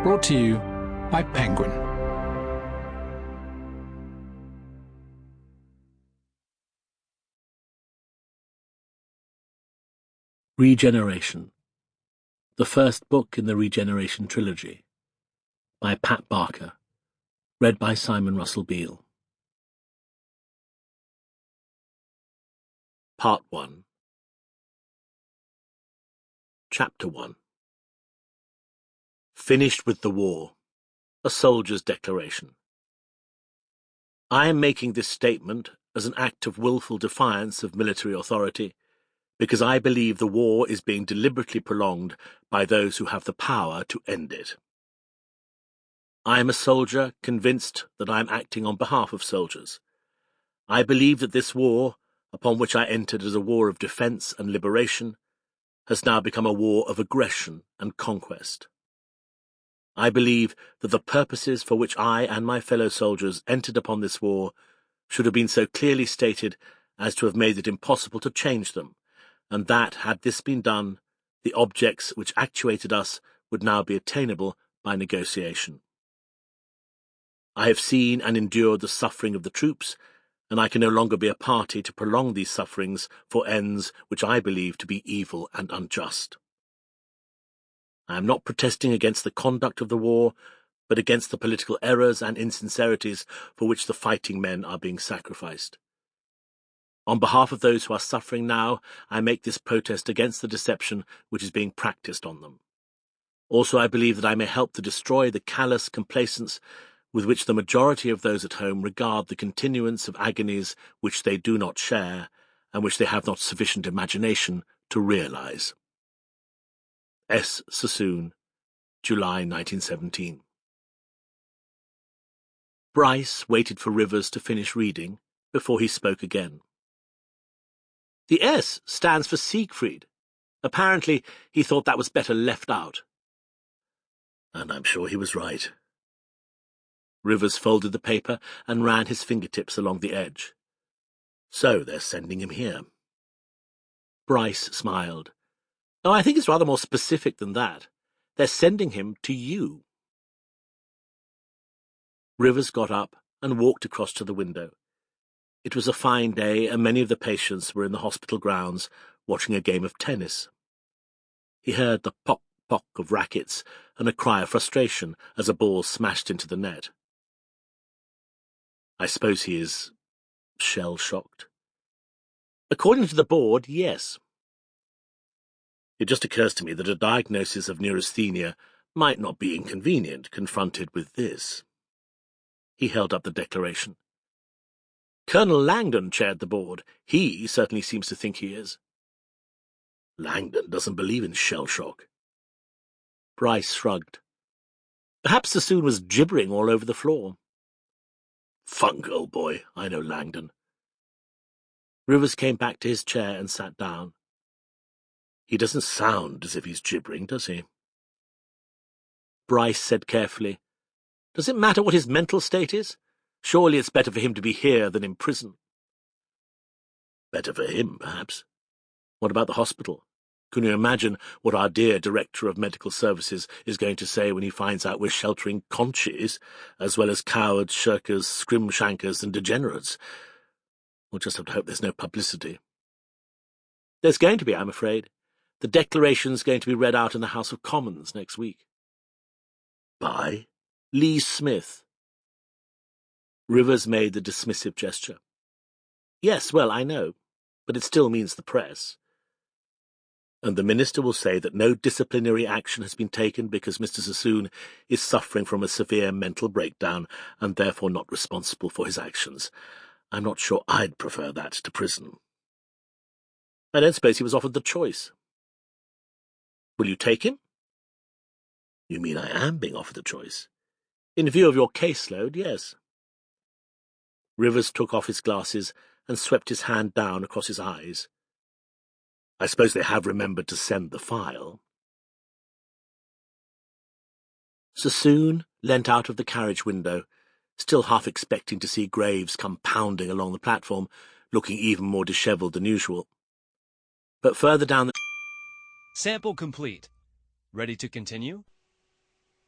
Brought to you by Penguin. Regeneration, the first book in the Regeneration trilogy, by Pat Barker, read by Simon Russell Beale. Part 1. Chapter 1. Finished with the war, a soldier's declaration. I am making this statement as an act of willful defiance of military authority, because I believe the war is being deliberately prolonged by those who have the power to end it. I am a soldier convinced that I am acting on behalf of soldiers. I believe that this war, upon which I entered as a war of defense and liberation, has now become a war of aggression and conquest. I believe that the purposes for which I and my fellow soldiers entered upon this war should have been so clearly stated as to have made it impossible to change them, and that, had this been done, the objects which actuated us would now be attainable by negotiation. I have seen and endured the suffering of the troops, and I can no longer be a party to prolong these sufferings for ends which I believe to be evil and unjust. I am not protesting against the conduct of the war, but against the political errors and insincerities for which the fighting men are being sacrificed. On behalf of those who are suffering now, I make this protest against the deception which is being practiced on them. Also, I believe that I may help to destroy the callous complacence with which the majority of those at home regard the continuance of agonies which they do not share, and which they have not sufficient imagination to realize. S. Sassoon, July 1917. Bryce waited for Rivers to finish reading before he spoke again. The S stands for Siegfried. Apparently, he thought that was better left out. And I'm sure he was right. Rivers folded the paper and ran his fingertips along the edge. So they're sending him here. Bryce smiled. Oh, I think it's rather more specific than that. They're sending him to you. Rivers got up and walked across to the window. It was a fine day, and many of the patients were in the hospital grounds watching a game of tennis. He heard the pop-pop of rackets and a cry of frustration as a ball smashed into the net. I suppose he is shell-shocked. According to the board, yes. It just occurs to me that a diagnosis of neurasthenia might not be inconvenient confronted with this. He held up the declaration. Colonel Langdon chaired the board. He certainly seems to think he is. Langdon doesn't believe in shell shock. Bryce shrugged. Perhaps Sassoon was gibbering all over the floor. Funk, old boy, I know Langdon. Rivers came back to his chair and sat down. He doesn't sound as if he's gibbering, does he? Bryce said carefully, Does it matter what his mental state is? Surely it's better for him to be here than in prison. Better for him, perhaps. What about the hospital? Can you imagine what our dear Director of Medical Services is going to say when he finds out we're sheltering conchies, as well as cowards, shirkers, scrimshankers, and degenerates? We'll just have to hope there's no publicity. There's going to be, I'm afraid. The declaration's going to be read out in the House of Commons next week. By Lee Smith. Rivers made the dismissive gesture. Yes, well, I know, but it still means the press. And the minister will say that no disciplinary action has been taken because Mr. Sassoon is suffering from a severe mental breakdown and therefore not responsible for his actions. I'm not sure I'd prefer that to prison. I don't suppose he was offered the choice. Will you take him? You mean I am being offered the choice? In view of your caseload, yes. Rivers took off his glasses and swept his hand down across his eyes. I suppose they have remembered to send the file. Sassoon leant out of the carriage window, still half expecting to see Graves come pounding along the platform, looking even more dishevelled than usual. But further down the... Sample complete. Ready to continue?